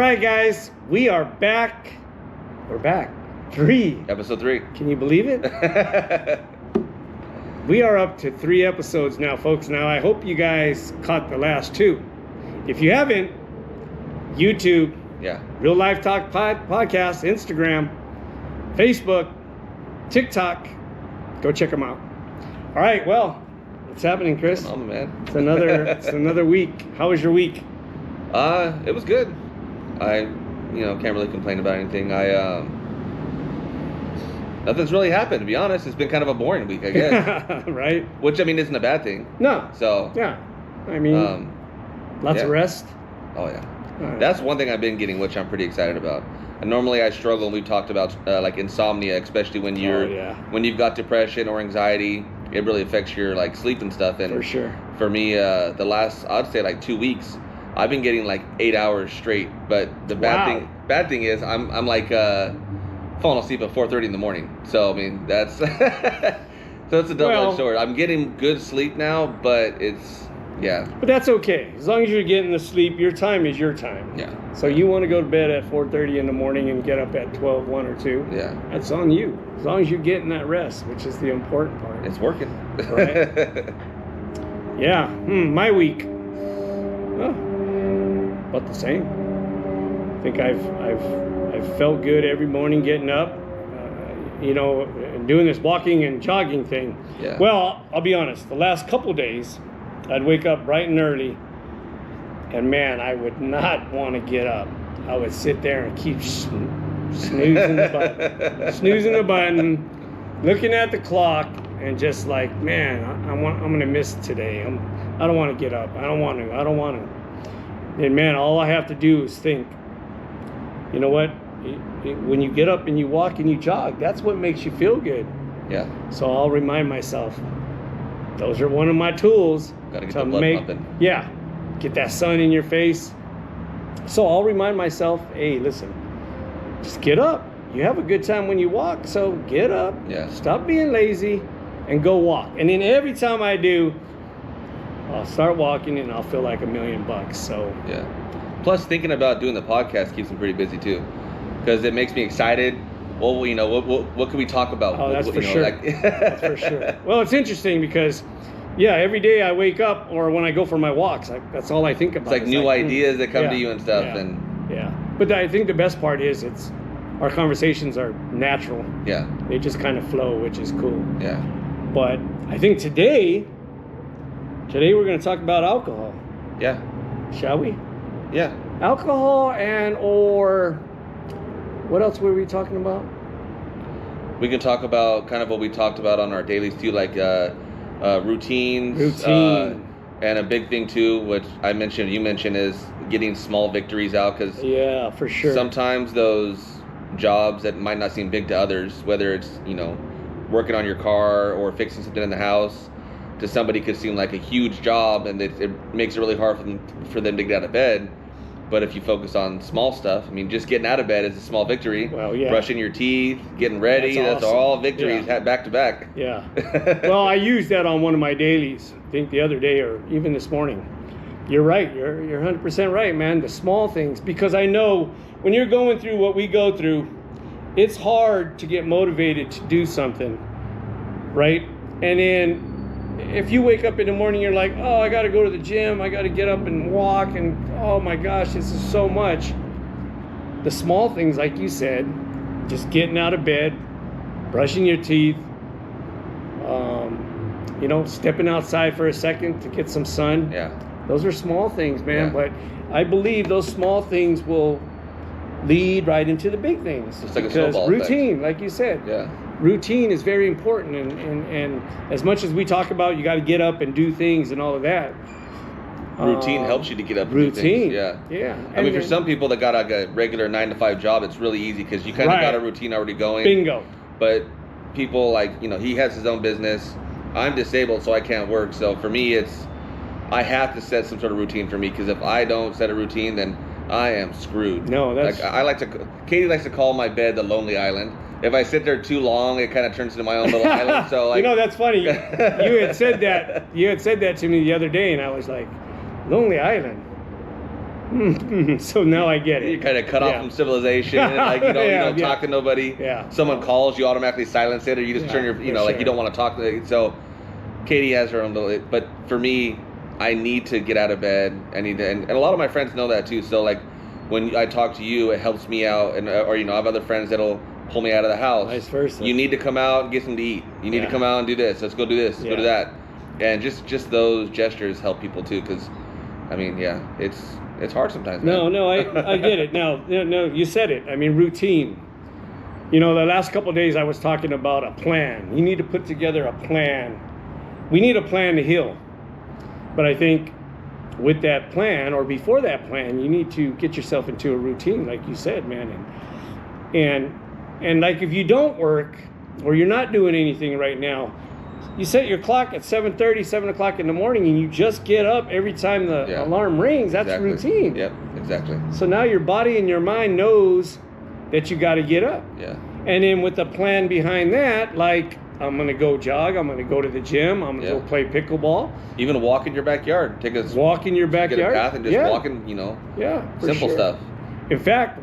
right, guys, we are back. We're back. Episode 3. Can you believe it? We are up to 3 episodes now, folks. Now, I hope you guys caught the last 2. If you haven't, YouTube, Real Life Talk Podcast, Instagram, Facebook, TikTok. Go check them out. All right, well, what's happening, Chris? Oh, man. It's another week. How was your week? It was good. I can't really complain about anything. Nothing's really happened, to be honest. It's been kind of a boring week, I guess. Right? Which, isn't a bad thing. No. So. Yeah. Lots of rest. Oh, yeah. Right. That's one thing I've been getting, which I'm pretty excited about. And normally I struggle, and we've talked about like insomnia, especially when when you've got depression or anxiety. It really affects your sleep and stuff. And for sure. For me, the last, I'd say 2 weeks, I've been getting 8 hours straight. But the bad thing is I'm falling asleep at 4:30 in the morning. So that's so it's a double-edged sword. I'm getting good sleep now, but it's But that's okay. As long as you're getting the sleep, your time is your time. Yeah. So you want to go to bed at 4:30 in the morning and get up at 12, 1 or 2. Yeah. That's on you. As long as you're getting that rest, which is the important part. It's working. Right? Yeah. My week. About the same. I think I've felt good every morning getting up, doing this walking and jogging thing. Yeah. Well, I'll be honest. The last couple days, I'd wake up bright and early, and man, I would not want to get up. I would sit there and keep snoozing the button, looking at the clock, and just man, I'm gonna miss today. I don't want to get up. I don't want to. And man, all I have to do is think. You know what? When you get up and you walk and you jog, that's what makes you feel good. Yeah. So I'll remind myself. Those are one of my tools. Gotta get the blood pumping. Yeah. Get that sun in your face. So I'll remind myself, hey, listen, just get up. You have a good time when you walk, so get up. Yeah. Stop being lazy and go walk. And then every time I do, I'll start walking and I'll feel like $1 million. So yeah. Plus, thinking about doing the podcast keeps me pretty busy too, because it makes me excited. Well, what can we talk about? Oh, that's for sure. That's for sure. Well, it's interesting because, every day I wake up or when I go for my walks, that's all I think about. It's new ideas that come to you and stuff. But I think the best part is our conversations are natural. Yeah. They just kind of flow, which is cool. Yeah. But I think today we're going to talk about alcohol. Yeah. Shall we? Yeah. Alcohol or what else were we talking about? We can talk about kind of what we talked about on our dailies too, like routines. And a big thing too, which you mentioned, is getting small victories out. Because for sure. Sometimes those jobs that might not seem big to others, whether it's working on your car or fixing something in the house, to somebody could seem like a huge job, and it makes it really hard for them to get out of bed. But if you focus on small stuff, just getting out of bed is a small victory. Well, yeah. Brushing your teeth, getting ready, that's all victories back to back. Yeah. Well, I used that on one of my dailies, I think the other day or even this morning. You're right. You're 100% right, man. The small things. Because I know when you're going through what we go through, it's hard to get motivated to do something, right? And then if you wake up in the morning, you're like, oh, I got to go to the gym. I got to get up and walk. And oh my gosh, this is so much. The small things, like you said, just getting out of bed, brushing your teeth, stepping outside for a second to get some sun. Yeah. Those are small things, man. Yeah. But I believe those small things will lead right into the big things. It's like a snowball routine, effect. Like you said. Yeah. Routine is very important, and as much as we talk about you got to get up and do things and all of that, routine helps you to get up and do things. Yeah. For some people that got a regular 9-to-5 job, it's really easy because you kind of got a routine already going. Bingo. But people he has his own business. I'm disabled, so I can't work. So for me, I have to set some sort of routine for me, because if I don't set a routine, then I am screwed. No, that's Katie likes to call my bed the lonely island. If I sit there too long, it kind of turns into my own little island. So that's funny. You had said that. You had said that to me the other day, and I was like, lonely island. So now I get it. You're kind of cut off Yeah. from civilization, and like you don't Yeah. talk to nobody. Yeah. Someone calls, you automatically silence it, or you just Yeah, turn your, for like sure. you don't want to talk. So Katie has her own little. But for me, I need to get out of bed. I need to, and a lot of my friends know that too. So like when I talk to you, it helps me out, and or I have other friends that'll pull me out of the house. Vice versa. You need to come out and get something to eat. You need to Yeah. come out and do this. Let's go do this. Let's go do Yeah. that. And just those gestures help people too, because I mean, yeah, it's hard sometimes. No, man. no, I get it. No, you said it. I mean, routine. The last couple of days I was talking about a plan. You need to put together a plan. We need a plan to heal. But I think with that plan, or before that plan, you need to get yourself into a routine, like you said, man. And like if you don't work or you're not doing anything right now, you set your clock at 7:30, 7 o'clock in the morning, and you just get up every time the alarm rings. That's Exactly. routine. Yep, exactly. So now your body and your mind knows that you got to get up. Yeah. And then with the plan behind that, like I'm going to go jog, I'm going to go to the gym, I'm going to go play pickleball. Even walk in your backyard. Take a Walk in your get a backyard. path and just walking, Yeah, for simple sure. stuff. In fact,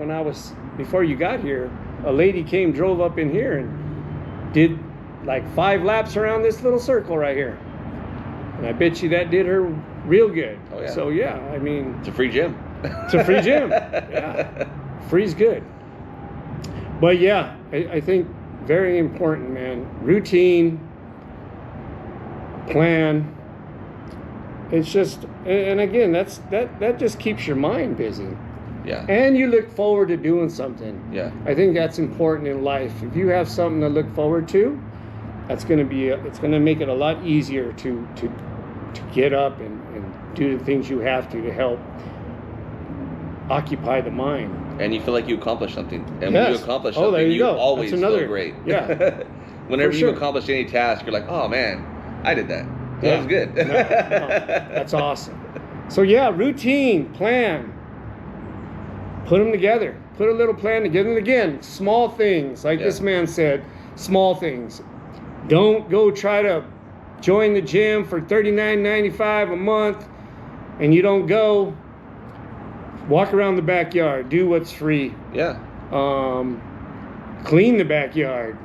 before you got here, a lady drove up in here and did like 5 laps around this little circle right here. And I bet you that did her real good. Oh, yeah. So yeah, I mean, It's a free gym. it's a free gym. Yeah. Free's good. But yeah, I think very important, man. Routine, plan. It's just, and again, that just keeps your mind busy. Yeah. And you look forward to doing something. Yeah. I think that's important in life. If you have something to look forward to, that's going to be it's going to make it a lot easier to get up and do the things you have to help occupy the mind. And you feel like you accomplished something. And when Yes. you accomplish Oh, something, there you go. always That's another- feel great. yeah. Whenever For you sure. accomplish any task, you're like, oh man, I did that. Yeah. That was good. No, that's awesome. So yeah, routine, plan. Put them together. Put a little plan together. And again, small things, like this man said, small things. Don't go try to join the gym for $39.95 a month and you don't go. Walk around the backyard. Do what's free. Yeah. Clean the backyard.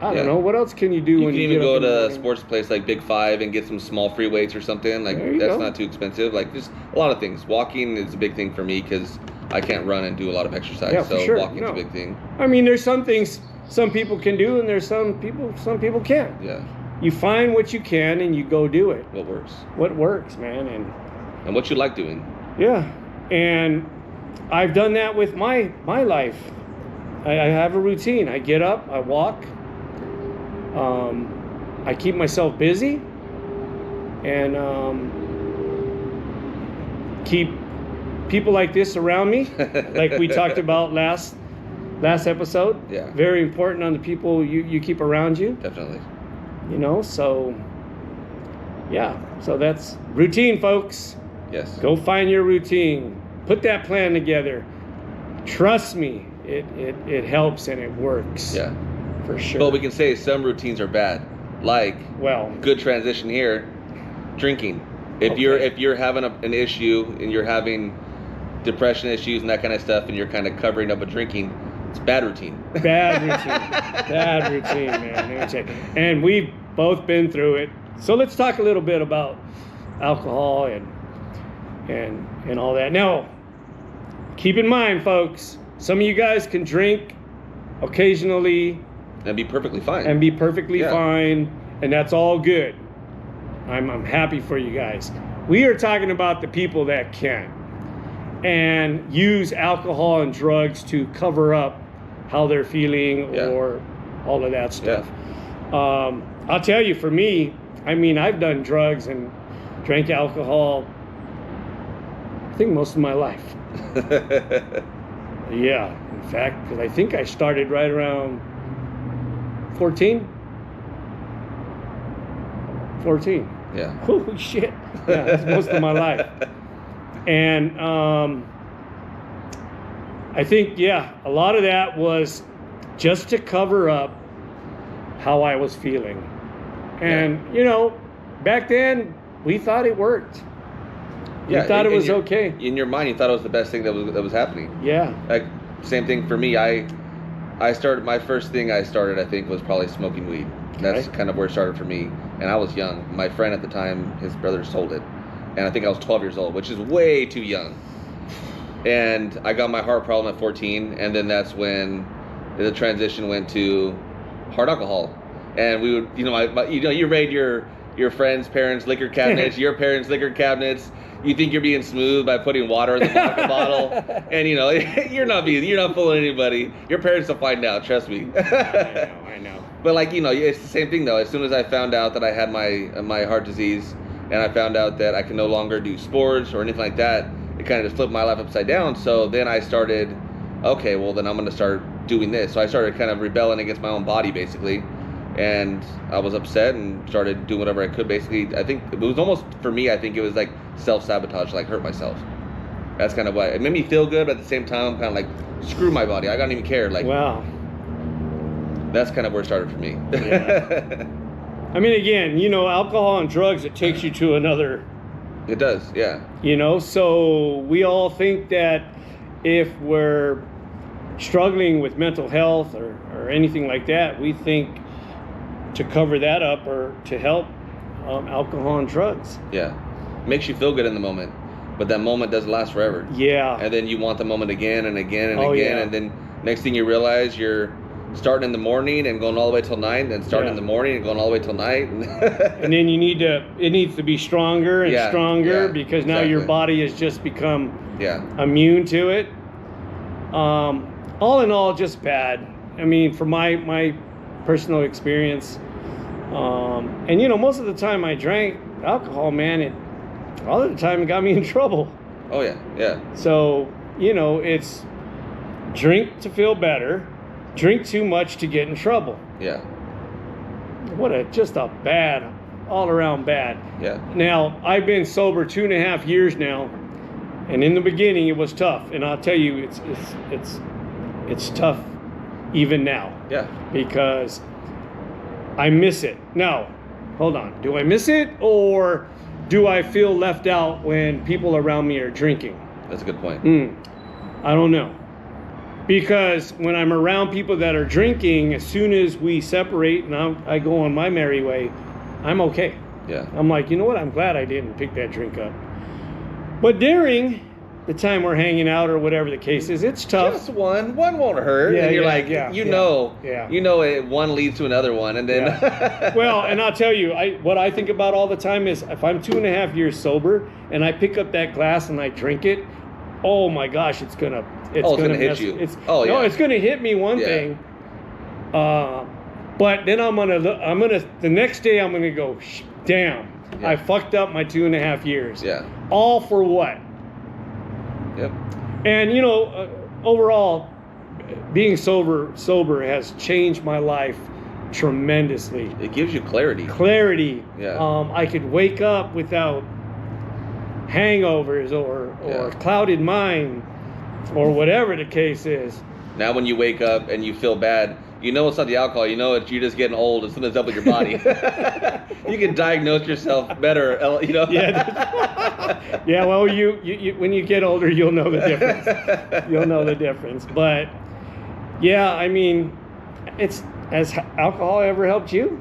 I don't know. What else can you do You when can you even get go up in the to a morning? sports place like Big Five and get some small free weights or something. Like There you that's go. not too expensive. Like just a lot of things. Walking is a big thing for me because I can't run and do a lot of exercise. Yeah, for so sure. walking's No. a big thing. I mean, there's some things some people can do, and there's some people can't. Yeah. You find what you can, and you go do it. What works? What works, man, And what you like doing. yeah. And I've done that with my life. I have a routine. I get up, I walk. I keep myself busy, and keep people like this around me, like we talked about last episode. Yeah. Very important on the people you keep around you. Definitely. So yeah. So that's routine, folks. Yes. Go find your routine. Put that plan together. Trust me, it helps and it works. Yeah. For sure. But we can say some routines are bad. Like well, good transition here, drinking. If you're having an issue and you're having depression issues and that kind of stuff, and you're kind of covering up with drinking, it's bad routine. bad routine. Bad routine, man. Let me tell you. And we've both been through it. So let's talk a little bit about alcohol and all that. Now, keep in mind, folks, some of you guys can drink occasionally And be perfectly fine. and be perfectly Yeah. fine, and that's all good. I'm happy for you guys. We are talking about the people that can't and use alcohol and drugs to cover up how they're feeling or all of that stuff. I'll tell you, for me, I mean, I've done drugs and drank alcohol, I think most of my life. Yeah, in fact, because I think I started right around 14. Yeah. Holy shit. Yeah, that's most of my life. And I think, a lot of that was just to cover up how I was feeling. And, back then, we thought it worked. You thought it was okay. In your mind, you thought it was the best thing that was happening. Yeah. Like, same thing for me. I started, my first thing I started, I think, was probably smoking weed. That's kind of where it started for me. And I was young. My friend at the time, his brother sold it. And I think I was 12 years old, which is way too young. And I got my heart problem at 14. And then that's when the transition went to hard alcohol. And we would, you raid your friends' parents' liquor cabinets, your parents' liquor cabinets. You think you're being smooth by putting water in the vodka bottle, and you're not fooling anybody. Your parents will find out. Trust me. I know. But it's the same thing though. As soon as I found out that I had my heart disease, and I found out that I can no longer do sports or anything like that, it kind of just flipped my life upside down. So then I started, okay, well then I'm going to start doing this. So I started kind of rebelling against my own body basically. And I was upset and started doing whatever I could. Basically, I think it was almost, for me, I think it was like self-sabotage, like hurt myself. That's kind of why. It made me feel good, but at the same time, I'm kind of like, screw my body. I don't even care. Like, wow. That's kind of where it started for me. Yeah. I mean, again, alcohol and drugs, it takes you to another. It does, yeah. So we all think that if we're struggling with mental health or anything like that, we think to cover that up or to help alcohol and drugs. Yeah. Makes you feel good in the moment, but that moment doesn't last forever. Yeah. And then you want the moment again and again and again. Yeah. And then next thing you realize, you're starting in the morning and going all the way till night, and starting in the morning and going all the way till night. And then it needs to be stronger and stronger because now your body has just become immune to it. All in all, just bad. I mean, from my personal experience, and most of the time I drank alcohol, man, all of the time it got me in trouble. Oh yeah. So it's drink to feel better, drink too much to get in trouble. Yeah. Just a bad, all around bad. Yeah. Now I've been sober 2.5 years now, and in the beginning it was tough, and I'll tell you it's tough even now. Yeah. Because I miss it. Now, hold on. Do I miss it, or do I feel left out when people around me are drinking? That's a good point. I don't know. Because when I'm around people that are drinking, as soon as we separate and I go on my merry way, I'm okay. Yeah. I'm like, you know what? I'm glad I didn't pick that drink up. But during the time we're hanging out or whatever the case is, it's tough. Just one won't hurt. And you're one leads to another one, and then well, and I'll tell you, what I think about all the time is if I'm 2.5 years sober and I pick up that glass and I drink it, oh my gosh, it's gonna hit you. It's gonna hit me one thing. But then I'm gonna the next day I'm gonna go, damn, I fucked up my 2.5 years. Yeah. All for what? Yep. And overall, being sober has changed my life tremendously. It gives you clarity. Yeah. I could wake up without hangovers or clouded mind or whatever the case is. Now when you wake up and you feel bad, it's not the alcohol. You're just getting old. It's something's up with your body. You can diagnose yourself better. Yeah. Well, you when you get older, you'll know the difference. But yeah, I mean, has alcohol ever helped you,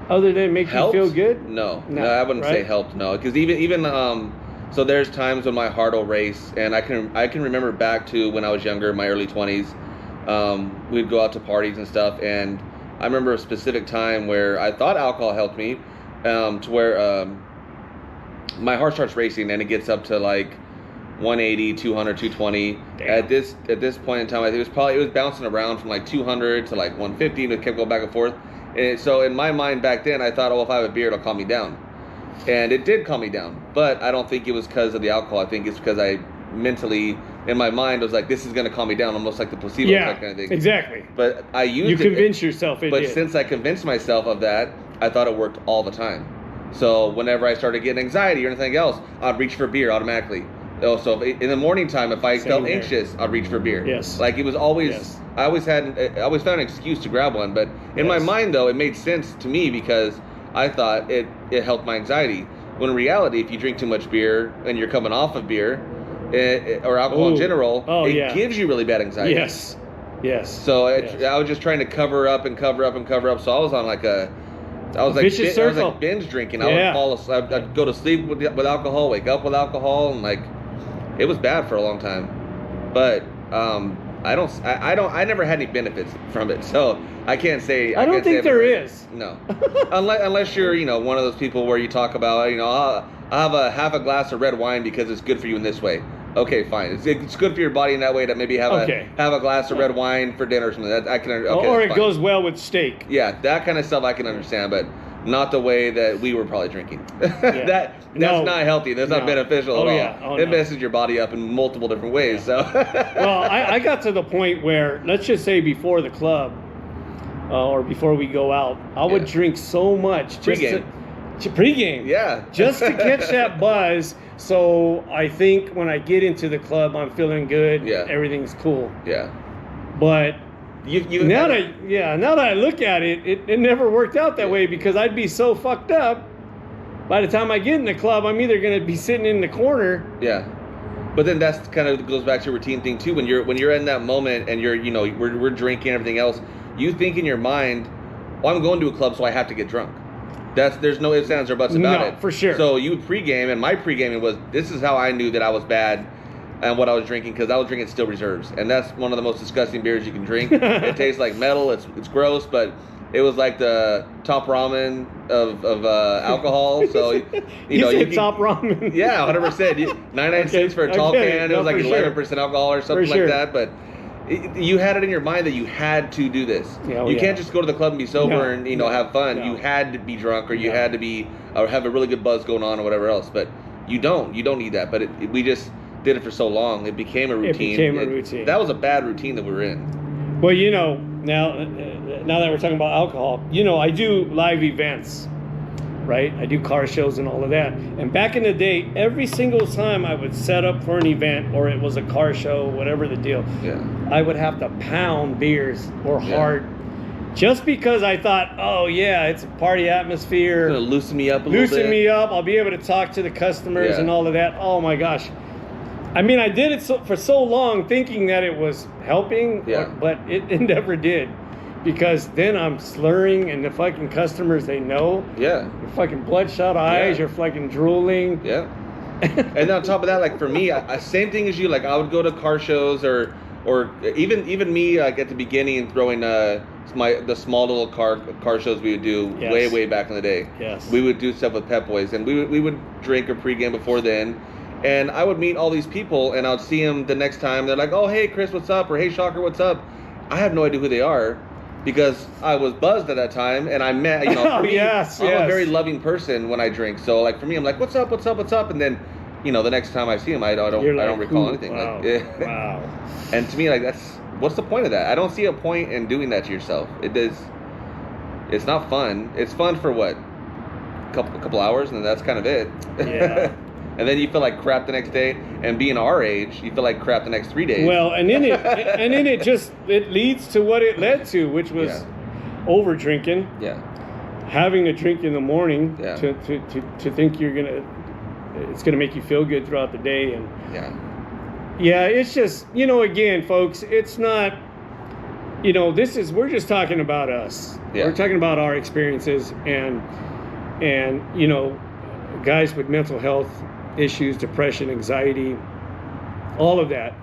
other than make you feel good? No, I wouldn't say helped. No, because even so there's times when my heart will race, and I can remember back to when I was younger, my early 20s. We'd go out to parties and stuff, and I remember a specific time where I thought alcohol helped me, to where my heart starts racing and it gets up to like 180, 200, 220. Damn. At this point in time, I think it was bouncing around from like 200 to like 150, and it kept going back and forth. And so in my mind back then, I thought, if I have a beer, it'll calm me down. And it did calm me down, but I don't think it was because of the alcohol. I think it's because I mentally, in my mind, was like, this is going to calm me down, almost like the placebo effect kind of thing. Exactly. But I used You convinced yourself it But did. Since I convinced myself of that, I thought it worked all the time. So whenever I started getting anxiety or anything else, I'd reach for beer automatically. So in the morning time, if I felt anxious, I'd reach for beer. Yes. Like it was always, I always found an excuse to grab one. But in my mind, though, it made sense to me because I thought it helped my anxiety. When in reality, if you drink too much beer and you're coming off of beer or alcohol in general, it gives you really bad anxiety. Yes. So I was just trying to cover up. So I was on like vicious circle. I was like binge drinking. I would fall asleep. I'd go to sleep with alcohol, wake up with alcohol, and like it was bad for a long time. But I never had any benefits from it, so I can't say. I don't think there is. No, unless you're one of those people where you talk about I'll have a glass of red wine because it's good for you in this way. Okay, fine. It's good for your body in that way to maybe have a glass of red wine for dinner or something. That I can. Okay, or it goes well with steak. Yeah, that kind of stuff I can understand, but not the way that we were probably drinking. That's not healthy. That's not beneficial at all. It messes your body up in multiple different ways. So. Well, I got to the point where, let's just say before the club or before we go out, I would drink so much. Pre-game. Yeah. Just to catch that buzz. So I think when I get into the club, I'm feeling good. Yeah. Everything's cool. Yeah. But now that I look at it, it never worked out that way because I'd be so fucked up. By the time I get in the club, I'm either going to be sitting in the corner. Yeah. But then that's kind of goes back to a routine thing too. When you're in that moment and we're drinking everything else, you think in your mind, well, I'm going to a club, so I have to get drunk. There's no ifs, ands, or buts about it. No, for sure. So you would pregame, and my pregaming was, this is how I knew that I was bad and what I was drinking, because I was drinking Still Reserves, and that's one of the most disgusting beers you can drink. It tastes like metal. It's gross, but it was like the top ramen of alcohol. So you top ramen. Yeah, 100%. 99 cents for a tall can. It was like 11% alcohol or something like that, but. You had it in your mind that you had to do this. You can't just go to the club and be sober and have fun. You had to be drunk, or you had to be or have a really good buzz going on, or whatever else. But you don't need that. But we just did it for so long, it became a routine. That was a bad routine that we were in. Well, now that we're talking about alcohol, I do live events. Right? I do car shows and all of that. And back in the day, every single time I would set up for an event or it was a car show, whatever the deal, I would have to pound beers or hard just because I thought, it's a party atmosphere. It's gonna loosen me up a little bit. Loosen me up. I'll be able to talk to the customers and all of that. Oh my gosh. I mean, I did it for so long thinking that it was helping, but it never did. Because then I'm slurring, and the fucking customers, they know. Yeah. Your fucking bloodshot eyes, you're fucking drooling. Yeah. And on top of that, like for me, same thing as you. Like I would go to car shows, or even me, like at the beginning, throwing the small little car shows we would do way back in the day. Yes. We would do stuff with Pep Boys, and we would drink or pregame before then. And I would meet all these people, and I would see them the next time. They're like, "Oh, hey, Chris, what's up?" Or "Hey, Shocker, what's up?" I have no idea who they are. Because I was buzzed at that time, and I met, I'm a very loving person when I drink. So, like, for me, I'm like, what's up? And then, the next time I see him, I don't recall anything. Wow. Wow. And to me, like, what's the point of that? I don't see a point in doing that to yourself. It's not fun. It's fun for what? A couple hours, and then that's kind of it. Yeah. And then you feel like crap the next day, and being our age, you feel like crap the next 3 days. Well, and then it leads to what it led to, which was over drinking. Yeah. Having a drink in the morning to think it's gonna make you feel good throughout the day, and it's just again, folks, it's not we're just talking about us. Yeah. We're talking about our experiences and guys with mental health issues, depression, anxiety, all of that.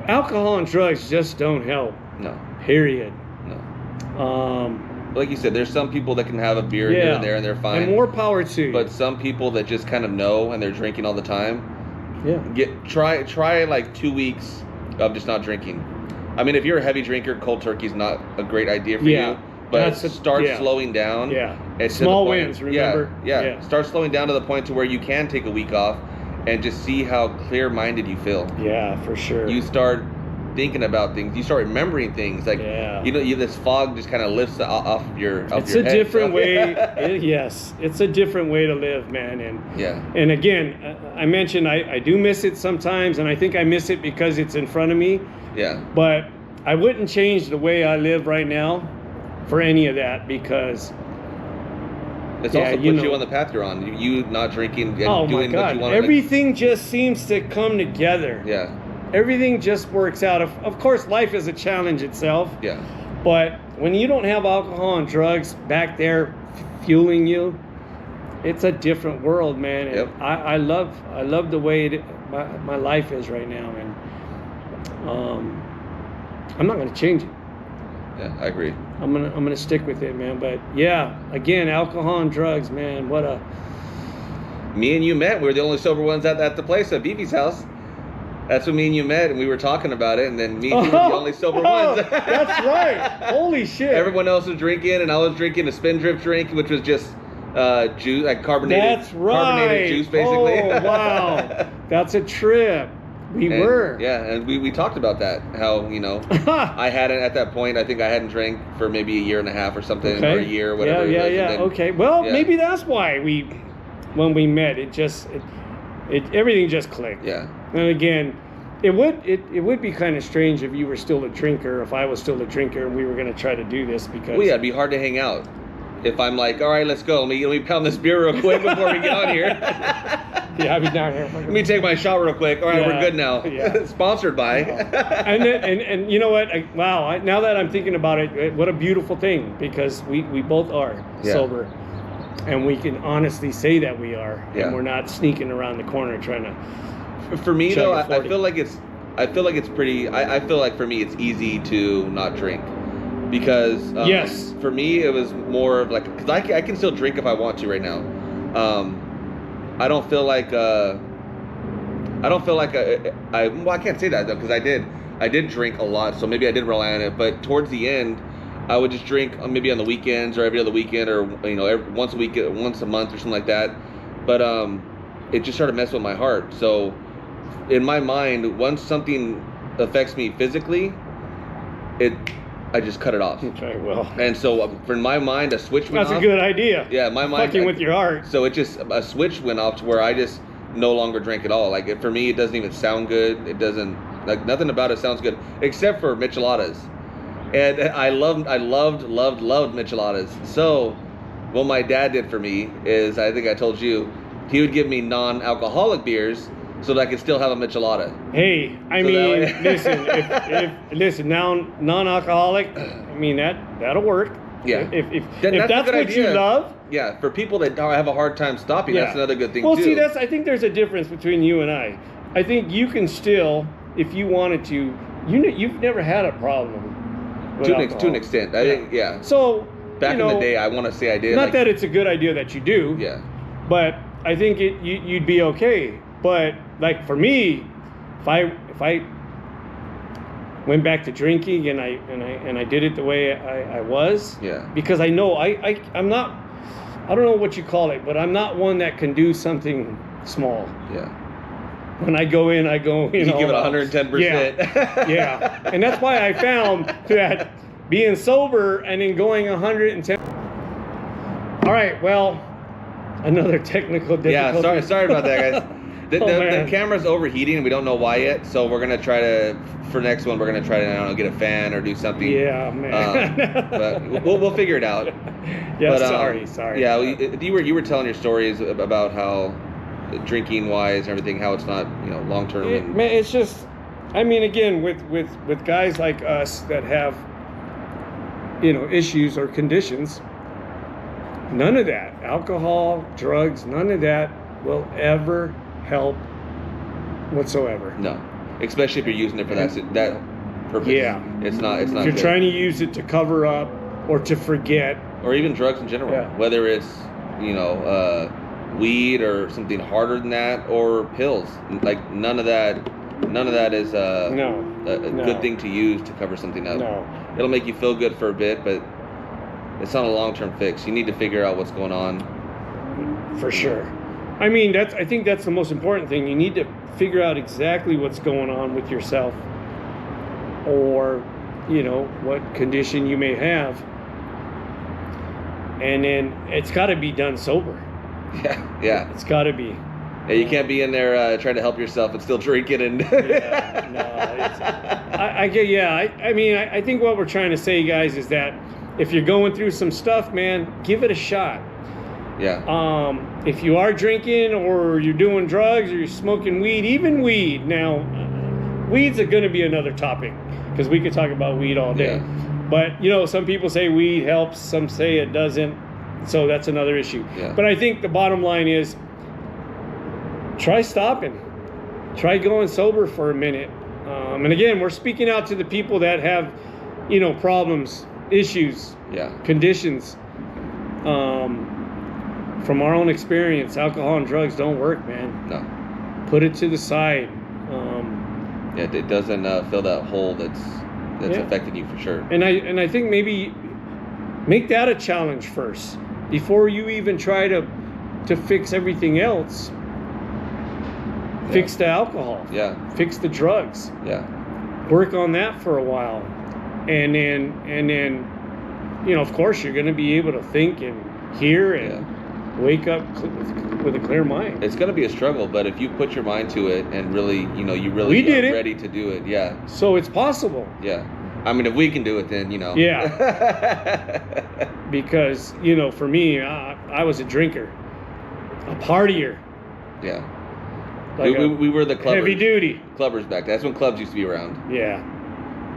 Alcohol and drugs just don't help. No. Period. No. Like you said, there's some people that can have a beer here and there and they're fine. And more power to you. But some people that just kind of know and they're drinking all the time. Yeah. Try like 2 weeks of just not drinking. I mean, if you're a heavy drinker, cold turkey is not a great idea for you. But start slowing down. Yeah. Small wins, remember? Yeah. Start slowing down to the point to where you can take a week off and just see how clear-minded you feel. Yeah, for sure. You start thinking about things. You start remembering things. Like, this fog just kind of lifts off of your head. It's a different way. It's a different way to live, man. And again, I mentioned I do miss it sometimes, and I think I miss it because it's in front of me. Yeah. But I wouldn't change the way I live right now for any of that, because It's also put you on the path you're on. You not drinking and doing what you want. Everything just seems to come together. Yeah. Everything just works out. Of course, life is a challenge itself. Yeah. But when you don't have alcohol and drugs back there fueling you, it's a different world, man. And Yep. I love the way my life is right now, and I'm not going to change it. Yeah, I agree. I'm gonna stick with it, man. But yeah, again, alcohol and drugs, man. What a. Me and you met. We were the only sober ones at the place at Beefy's house. That's when me and you met, and we were talking about it, and then me and you were the only sober ones. That's right. Holy shit. Everyone else was drinking, and I was drinking a Spindrift drink, which was just juice, like carbonated. That's right. Carbonated juice, basically. Oh, wow. That's a trip. We were. Yeah, and we talked about that. How, you know, I hadn't, at that point, I think I hadn't drank for maybe a year and a half or something, or a year, or whatever. Yeah. Then, okay. Well, maybe that's why when we met, everything just clicked. Yeah. And again, it would be kind of strange if you were still a drinker, if I was still a drinker, and we were going to try to do this because. Well, yeah, it'd be hard to hang out. If I'm like, all right, let's go. Let me pound this beer real quick before we get on here. Yeah, I'll be down here. Let me take my shot real quick. All right, we're good now. Yeah. Sponsored by. And you know what? Now that I'm thinking about it, what a beautiful thing, because we both are sober, and we can honestly say that we are, and we're not sneaking around the corner trying to. For me though, I feel like it's pretty. I feel like for me it's easy to not drink. Because for me it was more of like, because I can still drink if I want to right now. I don't feel like I can't say that though, because I did drink a lot, so maybe I did rely on it. But towards the end, I would just drink maybe on the weekends or every other weekend, or once a week, once a month or something like that. But it just started messing with my heart. So in my mind, once something affects me physically, I just cut it off. Okay, well. And so, in my mind, a switch went off. That's a good idea. Yeah, my mind. Fucking with your heart. So a switch went off to where I just no longer drink at all. Like, for me, it doesn't even sound good. It doesn't, like, nothing about it sounds good, except for micheladas. And I loved micheladas. So, what my dad did for me is, I think I told you, he would give me non-alcoholic beers so that I could still have a michelada. Hey, listen, listen, now non-alcoholic, I mean that'll work. Yeah. If that's what idea. You love. Yeah, for people that have a hard time stopping, that's another good thing too. Well, see, I think there's a difference between you and I. I think you can still, if you wanted to, you've never had a problem with alcohol. To an extent. I think, yeah. So, back in the day, I want to say I did. Not that it's a good idea that you do. Yeah. But I think you'd be okay. But like for me, if I went back to drinking and I did it the way I was, because I know I'm not, I don't know what you call it, but I'm not one that can do something small. Yeah. When I go in, you give it 110%. Yeah. And that's why I found that being sober and then going 110. All right, well, another technical difficulty. Yeah, sorry about that, guys. The camera's overheating and we don't know why yet, so we're gonna try to, for next one, we're gonna try to, I don't know, get a fan or do something. Yeah, man. But we'll figure it out. Yeah, but, sorry. Yeah, you were telling your stories about how drinking wise and everything, how it's not, long term. Man, it's just, I mean, again, with guys like us that have, issues or conditions, none of that, alcohol, drugs, none of that will ever help whatsoever. No, especially if you're using it for that purpose. Yeah, it's not. If you're trying to use it to cover up or to forget, or even drugs in general, whether it's weed or something harder than that, or pills, like none of that is a good thing to use to cover something up. No, it'll make you feel good for a bit, but it's not a long-term fix. You need to figure out what's going on. For sure. I mean, I think that's the most important thing. You need to figure out exactly what's going on with yourself, or, what condition you may have. And then it's got to be done sober. Yeah. It's got to be. Yeah, you can't be in there trying to help yourself and still drinking and. I think what we're trying to say, guys, is that if you're going through some stuff, man, give it a shot. Yeah. If you are drinking or you're doing drugs or you're smoking weed, even weed. Now, weeds are going to be another topic because we could talk about weed all day. Yeah. But, you know, some people say weed helps, some say it doesn't. So that's another issue. Yeah. But I think the bottom line is try stopping. Try going sober for a minute. And again, we're speaking out to the people that have, you know, problems, issues, Yeah. conditions. From our own experience, alcohol and drugs don't work, man. No. Put it to the side. Yeah, it doesn't fill that hole that's Yeah. affecting you for sure. And I think maybe make that a challenge first before you even try to fix everything else. Yeah. Fix the alcohol. Yeah. Fix the drugs. Yeah. Work on that for a while, and then, you know, of course, you're going to be able to think and hear and wake up with a clear mind. It's going to be a struggle, but if you put your mind to it and really, you know, you really We did are it. ready to do it, yeah. So it's possible. Yeah. I mean, if we can do it, then, you know. Yeah. Because, you know, for me, I was a drinker, a partier. Yeah. Like we were the clubbers. heavy duty. Clubbers back then. That's when clubs used to be around. Yeah.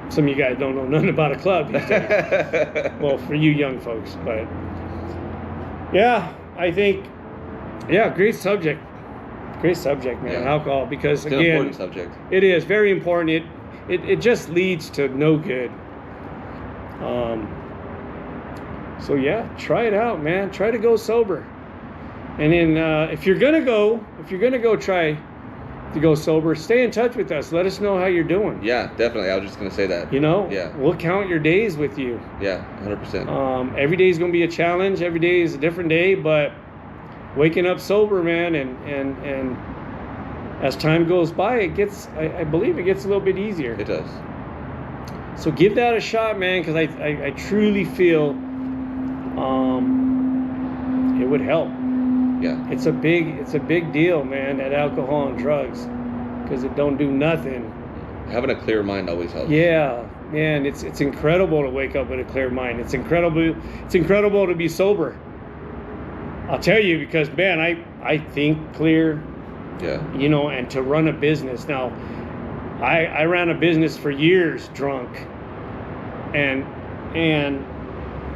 Some of you guys don't know nothing about a club these days. Well, for you young folks, but yeah, I think, yeah, great subject, man. Yeah. Alcohol, because It's an again, important subject. it is very important. It just leads to no good. So yeah, try it out, man. Try to go sober, and then if you're gonna go try to go sober, stay in touch with us. Let us know how you're doing. Yeah, definitely. I was just going to say that. You know, Yeah. we'll count your days with you. Yeah, 100%. Every day is going to be a challenge. Every day is a different day, but waking up sober, man, and as time goes by, it gets, I believe it gets a little bit easier. It does. So give that a shot, man, because I truly feel it would help. Yeah. It's a big deal, man, that alcohol and drugs, because it don't do nothing. Having a clear mind always helps. Yeah, man, it's incredible to wake up with a clear mind. It's incredible to be sober. I'll tell you, because man, I think clear. Yeah. You know, and to run a business. Now, I ran a business for years drunk, and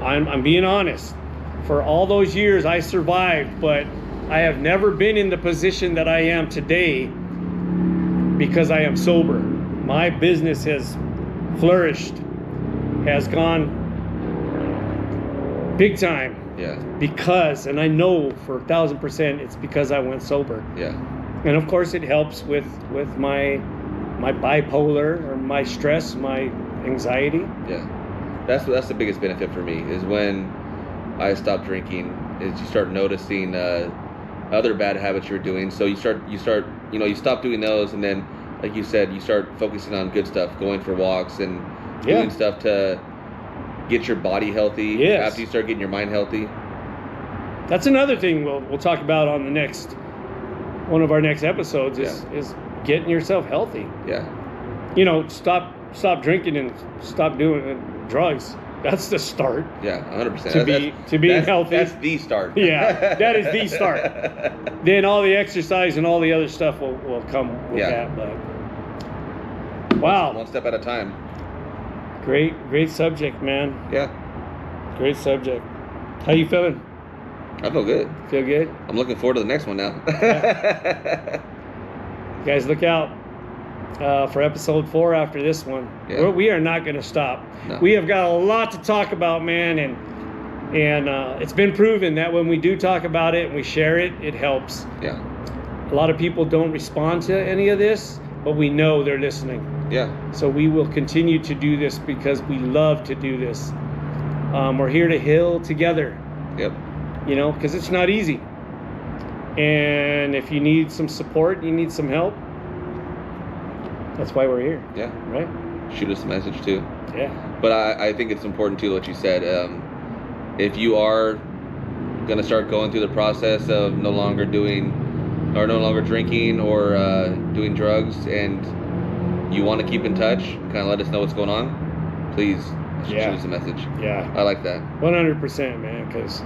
I'm being honest. For all those years, I survived, but I have never been in the position that I am today because I am sober. My business has flourished, has gone big time. Yeah. Because, and I know for 1,000% it's because I went sober. Yeah. And of course it helps with my bipolar or my stress, my anxiety. Yeah. That's the biggest benefit for me is when I stopped drinking is you start noticing other bad habits you're doing. So you start you stop doing those, and then like you said, you start focusing on good stuff, going for walks and doing stuff to get your body healthy. Yes. After you start getting your mind healthy. That's another thing we'll talk about on the next one of our next episodes is getting yourself healthy. Yeah. You know, stop drinking and stop doing drugs. That's the start. Yeah, 100%. To being healthy. That's the start. Yeah, that is the start. Then all the exercise and all the other stuff will come with that. But wow, one step at a time. Great subject, man. Yeah. Great subject. How you feeling? I feel good. Feel good? I'm looking forward to the next one now. You guys, look out for episode 4 after this one. Yeah. We are not going to stop. No. We have got a lot to talk about, man, and it's been proven that when we do talk about it and we share it, it helps. Yeah. A lot of people don't respond to any of this, but we know they're listening. Yeah. So we will continue to do this because we love to do this. We're here to heal together. Yep. You know, because it's not easy. And if you need some support, you need some help, that's why we're here. Yeah. Right? Shoot us a message too. Yeah. But I think it's important too, what you said. If you are going to start going through the process of no longer drinking or doing drugs, and you want to keep in touch, kind of let us know what's going on, please shoot us a message. Yeah. I like that. 100%, man, because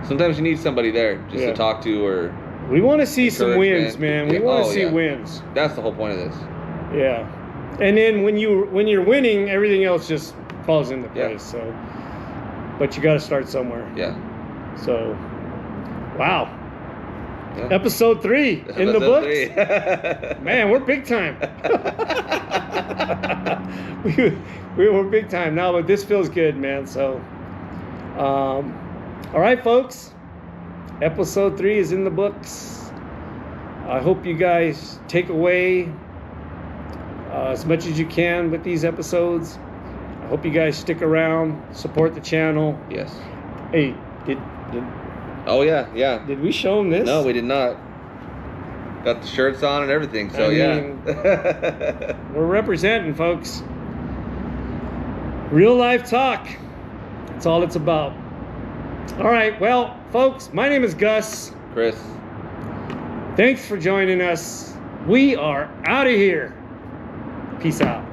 sometimes you need somebody there just to talk to, or we want to see some wins, encouragement. man. We want to Oh, see yeah. wins. That's the whole point of this. Yeah, and then when you're winning, everything else just falls into place. So, but you got to start somewhere. Yeah. So, wow. Yeah. Episode 3 in the books. 3. Man, we're big time. we were big time now, but this feels good, man. So, all right, folks. Episode 3 is in the books. I hope you guys take away as much as you can with these episodes. I hope you guys stick around, support the channel. Yes. Hey, did Oh yeah. did we show them this? No, we did not. Got the shirts on and everything. So I yeah. mean, we're representing, folks. Real life talk. That's all it's about. All right, well, folks, my name is Gus. Chris. Thanks for joining us. We are out of here. Peace out.